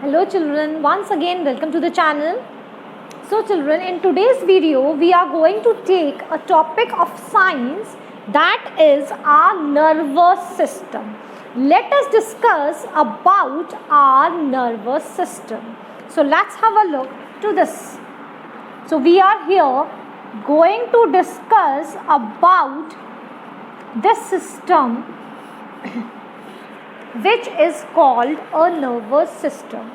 Hello children, once again welcome to the channel. So children, in today's video we are going to take a topic of science, that is our nervous system. Let us discuss about our nervous system. So let's have a look to this. So we are here going to discuss about this system which is called a nervous system.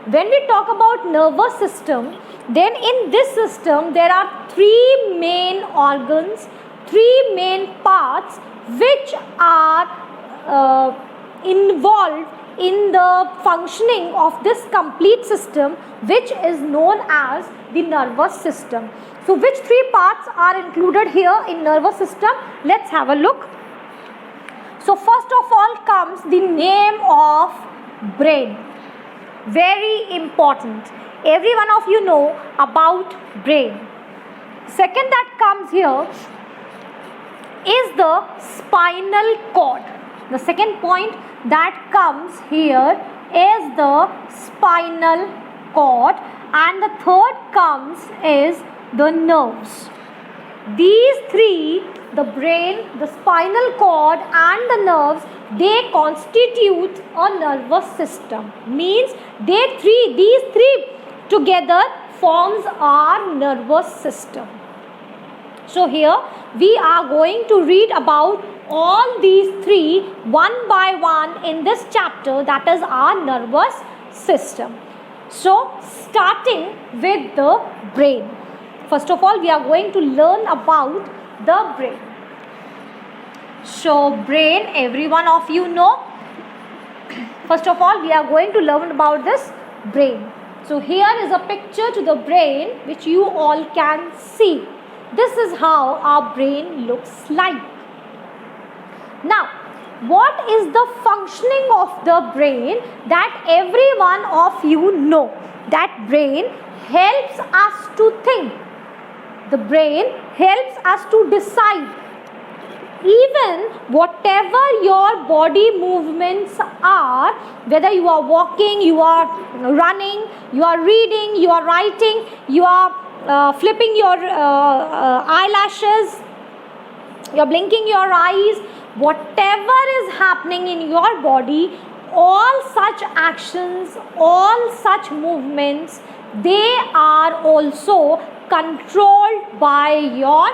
When we talk about nervous system, then in this system there are three main organs, three main parts which are involved in the functioning of this complete system, which is known as the nervous system. So which three parts are included here in nervous system? Let's have a look. So first of all comes the name of brain. Very important. Every one of you know about brain. Second that comes here is the spinal cord. The second point that comes here is the spinal cord, and the third comes is the nerves. These three, the brain, the spinal cord and the nerves, they constitute a nervous system. Means these three together forms our nervous system. So here we are going to read about all these three one by one in this chapter, that is our nervous system. So starting with the brain. First of all, we are going to learn about the brain. So brain, every one of you know. First of all, we are going to learn about this brain. So here is a picture to the brain which you all can see. This is how our brain looks like. Now, what is the functioning of the brain that every one of you know? That brain helps us to think. The brain helps us to decide. Even whatever your body movements are, whether you are walking, you are running, you are reading, you are writing, you are flipping your eyelashes, you are blinking your eyes, whatever is happening in your body, all such actions, all such movements, they are also controlled by your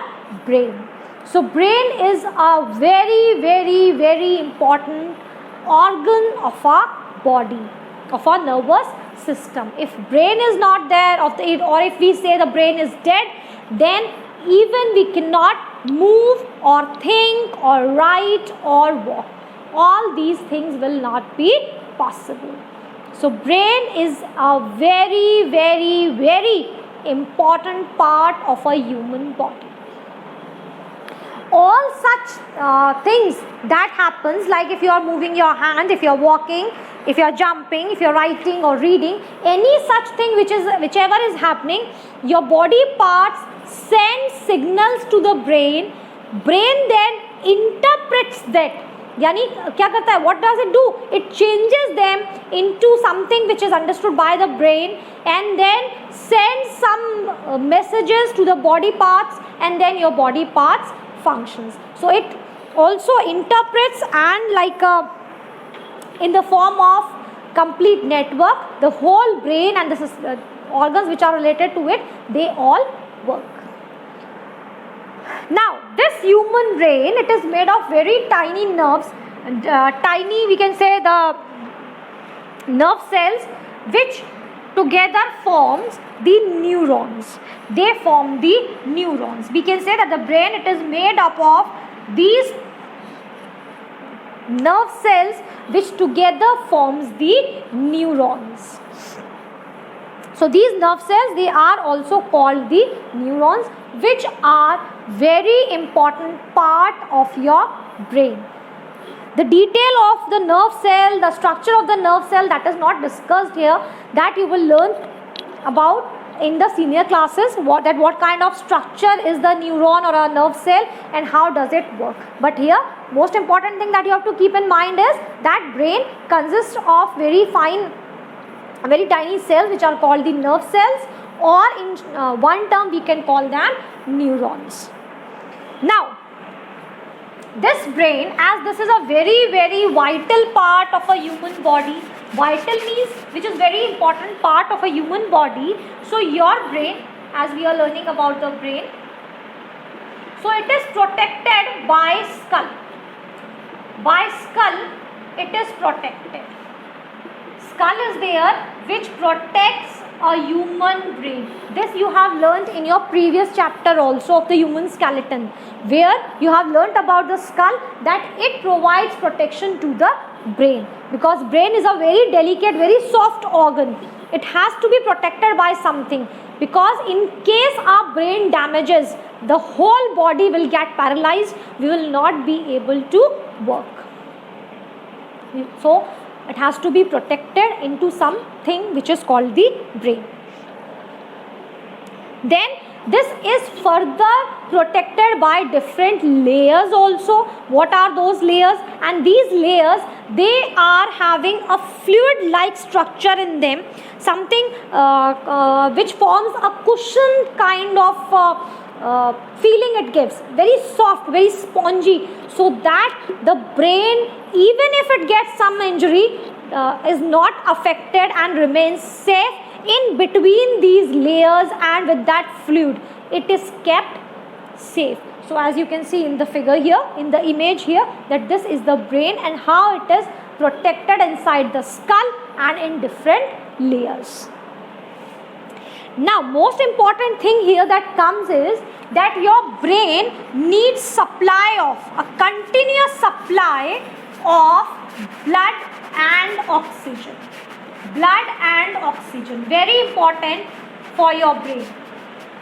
brain. So brain is a very, very, very important organ of our body, of our nervous system. If brain is not there, or if we say the brain is dead, then even we cannot move or think or write or walk. All these things will not be possible. So brain is a very, very, very important part of a human body. All such things that happens, like if you are moving your hand, if you are walking, if you are jumping, if you are writing or reading, any such thing whichever is happening, your body parts send signals to the brain. Brain then interprets that. Yani kya karta hai? What does it do? It changes them into something which is understood by the brain, and then sends some messages to the body parts, and then your body parts functions. So it also interprets, and like in the form of complete network, the whole brain and the organs which are related to it, they all work. Now, this human brain, it is made of very tiny nerves, tiny, we can say, the nerve cells which together forms the neurons. They form the neurons. We can say that the brain, it is made up of these nerve cells which together forms the neurons. So these nerve cells, they are also called the neurons, which are very important part of your brain. The detail of the nerve cell, the structure of the nerve cell, that is not discussed here. That you will learn about in the senior classes, what kind of structure is the neuron or a nerve cell and how does it work. But here, most important thing that you have to keep in mind is that brain consists of very fine very tiny cells which are called the nerve cells, or in one term we can call them neurons. Now, this brain, as this is a very, very vital part of a human body, vital means which is very important part of a human body. So your brain, as we are learning about the brain, so it is protected by skull. By skull it is protected. Skull is there which protects a human brain. This you have learnt in your previous chapter also of the human skeleton, where you have learnt about the skull, that it provides protection to the brain, because brain is a very delicate, very soft organ. It has to be protected by something, because in case our brain damages, the whole body will get paralyzed. We will not be able to work. So it has to be protected into something which is called the brain. Then this is further protected by different layers also. What are those layers? And these layers, they are having a fluid like structure in them, something which forms a cushion kind of feeling it gives, very soft, very spongy, so that the brain, even if it gets some injury, is not affected and remains safe in between these layers, and with that fluid it is kept safe. So as you can see in the figure here, in the image here, that this is the brain and how it is protected inside the skull and in different layers. Now, most important thing here that comes is that your brain needs supply of, a continuous supply of blood and oxygen. Blood and oxygen, very important for your brain.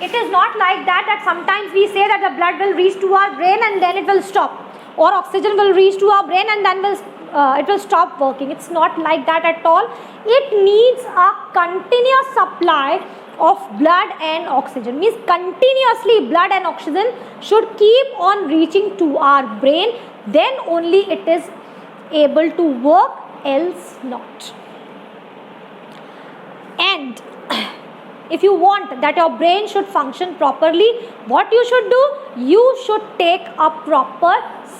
It is not like that sometimes we say that the blood will reach to our brain and then it will stop, or oxygen will reach to our brain and then it will stop working. It's not like that at all. It needs a continuous supply of blood and oxygen, means continuously blood and oxygen should keep on reaching to our brain, then only it is able to work, else not. And if you want that your brain should function properly, what you should do? You should take a proper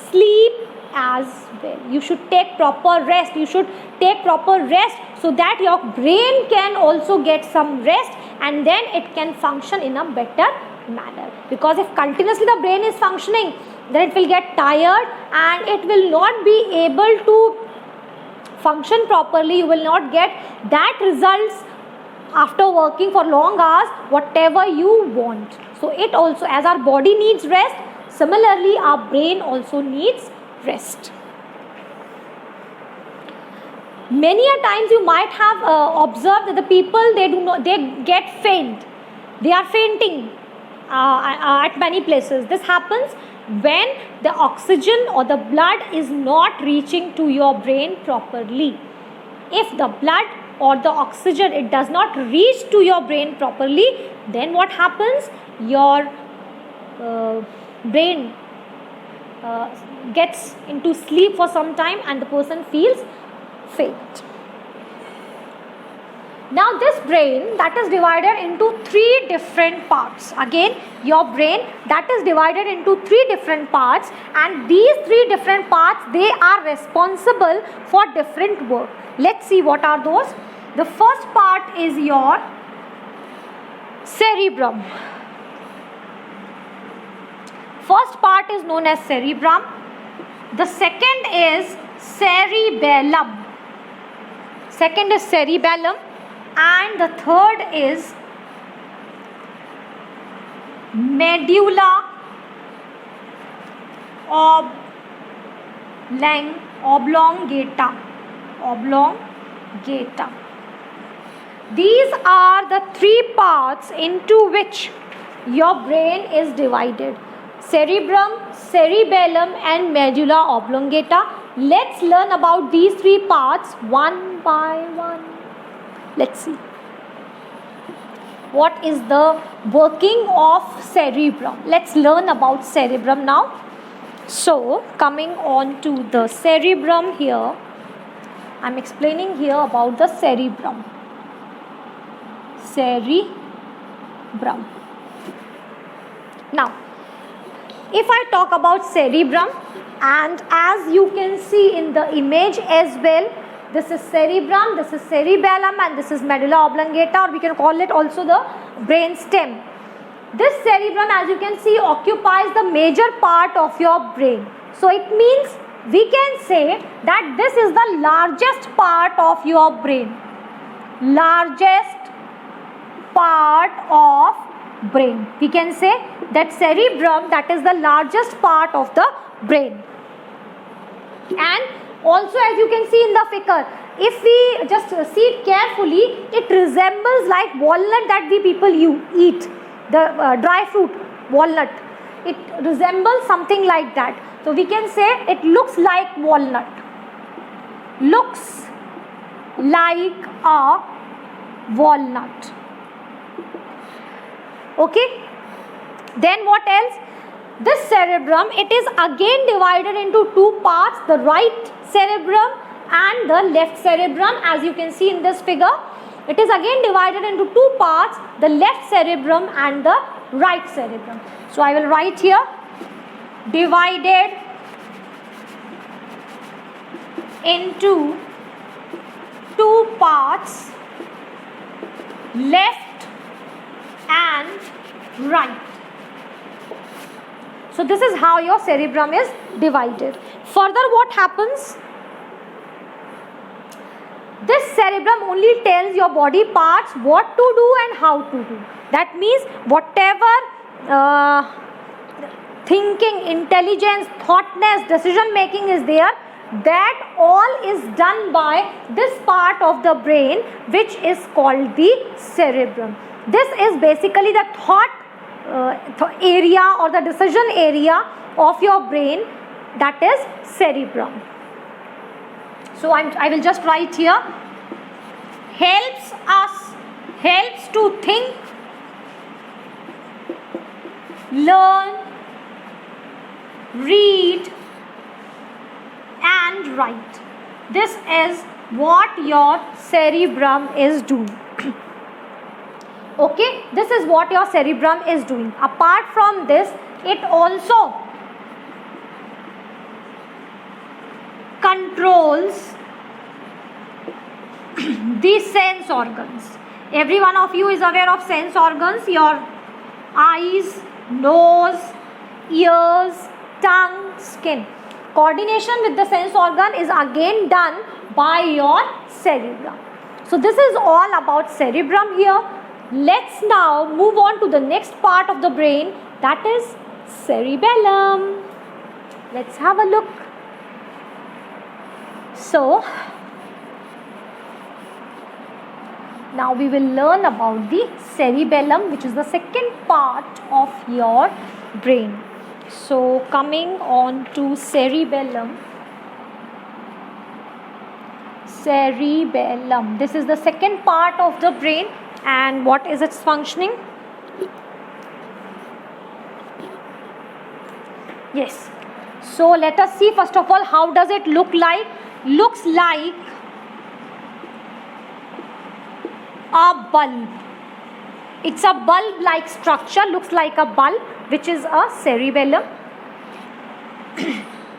sleep as well. You should take proper rest. You should take proper rest so that your brain can also get some rest, and then it can function in a better manner. Because if continuously the brain is functioning, then it will get tired and it will not be able to function properly. You will not get that results after working for long hours, whatever you want. So it also, as our body needs rest, similarly our brain also needs rest. Many a times you might have observed that the people, they get faint. They are fainting at many places. This happens when the oxygen or the blood is not reaching to your brain properly. If the blood or the oxygen, it does not reach to your brain properly, then what happens? Your brain gets into sleep for some time and the person feels faint. Now this brain, that is divided into 3 different parts. Again, your brain, that is divided into 3 different parts, and these 3 different parts, they are responsible for different work. Let's see what are those. The first part is your cerebrum. First part is known as cerebrum. The second is cerebellum. Second is cerebellum. And the third is medulla oblongata. These are the 3 parts into which your brain is divided: cerebrum, cerebellum and medulla oblongata. Let's learn about these 3 parts one by one. Let's see. What is the working of cerebrum? Let's learn about cerebrum now. So, coming on to the cerebrum here, I'm explaining here about the cerebrum. cerebrum. Now, if I talk about cerebrum, and as you can see in the image as well, this is cerebrum, this is cerebellum, and this is medulla oblongata, or we can call it also the brain stem. This cerebrum, as you can see, occupies the major part of your brain. So it means we can say that this is the largest part of your brain. Largest part of brain. We can say that cerebrum, that is the largest part of the brain. And also, as you can see in the figure, if we just see it carefully, it resembles like walnut that we people eat, the dry fruit walnut. It resembles something like that. So we can say it looks like walnut. Looks like a walnut. Okay. Then what else? This cerebrum, it is again divided into two parts, the right cerebrum and the left cerebrum. As you can see in this figure, it is again divided into two parts, the left cerebrum and the right cerebrum. So I will write here, divided into two parts, left and right. So this is how your cerebrum is divided. Further, what happens? This cerebrum only tells your body parts what to do and how to do. That means whatever thinking, intelligence, thoughtness, decision making is there, that all is done by this part of the brain, which is called the cerebrum. This is basically the thought area or the decision area of your brain, that is cerebrum. So I will just write here, helps to think, learn, read and write. This is what your cerebrum is doing. Okay, this is what your cerebrum is doing. Apart from this, it also controls the sense organs. Every one of you is aware of sense organs, your eyes, nose, ears, tongue, skin. Coordination with the sense organ is again done by your cerebrum. So this is all about cerebrum here. Let's now move on to the next part of the brain, that is cerebellum. Let's have a look. So now we will learn about the cerebellum, which is the second part of your brain. So coming on to cerebellum. Cerebellum. This is the second part of the brain. And what is its functioning? Yes. So let us see first of all, how does it look like? Looks like a bulb. It's a bulb-like structure, looks like a bulb, which is a cerebellum.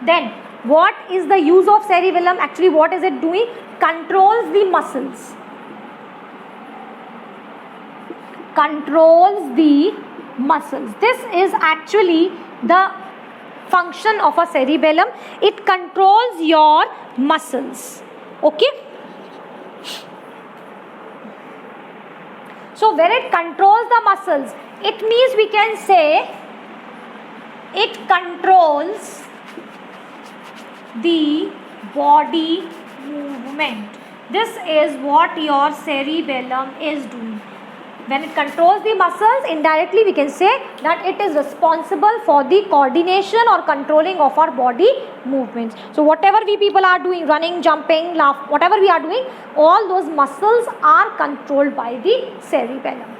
Then what is the use of cerebellum? Actually, what is it doing? Controls the muscles. Controls the muscles. This is actually the function of a cerebellum. It controls your muscles. Okay. So when it controls the muscles, it means we can say it controls the body movement. This is what your cerebellum is doing. When it controls the muscles, indirectly we can say that it is responsible for the coordination or controlling of our body movements. So whatever we people are doing, running, jumping, laugh, whatever we are doing, all those muscles are controlled by the cerebellum.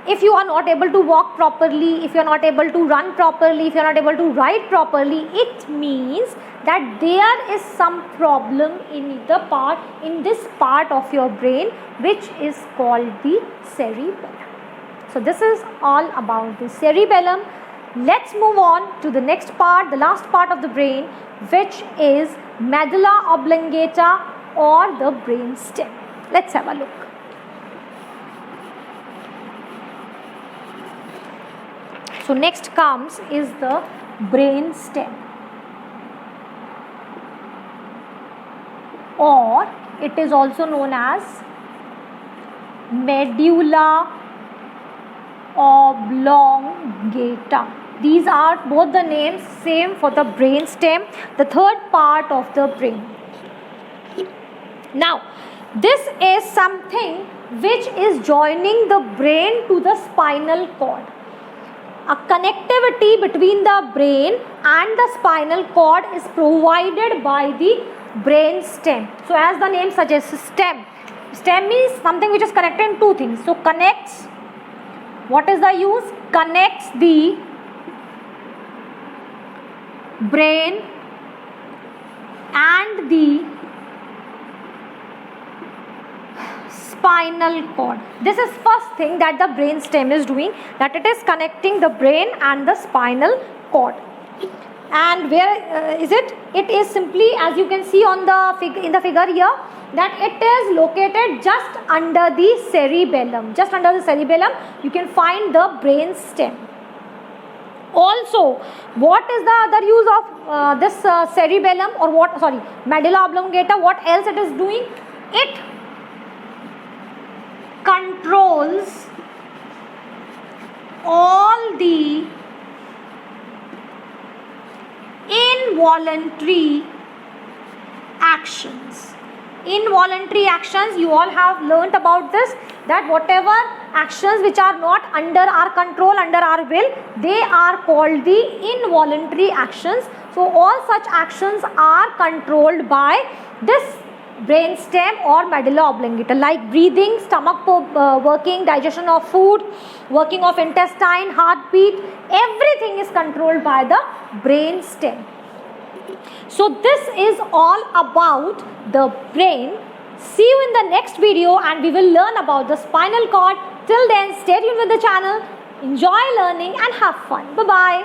if you are not able to walk properly, if you are not able to run properly, if you are not able to write properly, it means that there is some problem in this part of your brain, which is called the cerebellum. So this is all about the cerebellum. Let's move on to the next part, the last part of the brain, which is medulla oblongata or the brain stem. Let's have a look. So next comes is the brain stem, or it is also known as medulla oblongata. These are both the names same for the brain stem, the third part of the brain. Now, this is something which is joining the brain to the spinal cord. A connectivity between the brain and the spinal cord is provided by the brain stem. So as the name suggests, stem means something which is connected in two things. So connects, what is the use? Connects the brain and the spinal cord. This is first thing that the brain stem is doing, that it is connecting the brain and the spinal cord. And where is it? It is simply, as you can see on the in the figure here, that it is located just under the cerebellum. Just under the cerebellum, you can find the brain stem. Also, what is the other use of this cerebellum, or medulla oblongata? What else it is doing? It controls all the involuntary actions. Involuntary actions, you all have learnt about this, that whatever actions which are not under our control, under our will, they are called the involuntary actions. So all such actions are controlled by this brain stem or medulla oblongata, like breathing, stomach working, digestion of food, working of intestine, heartbeat, everything is controlled by the brain stem. So this is all about the brain. See you in the next video and we will learn about the spinal cord. Till then, stay tuned with the channel, enjoy learning and have fun. Bye-bye.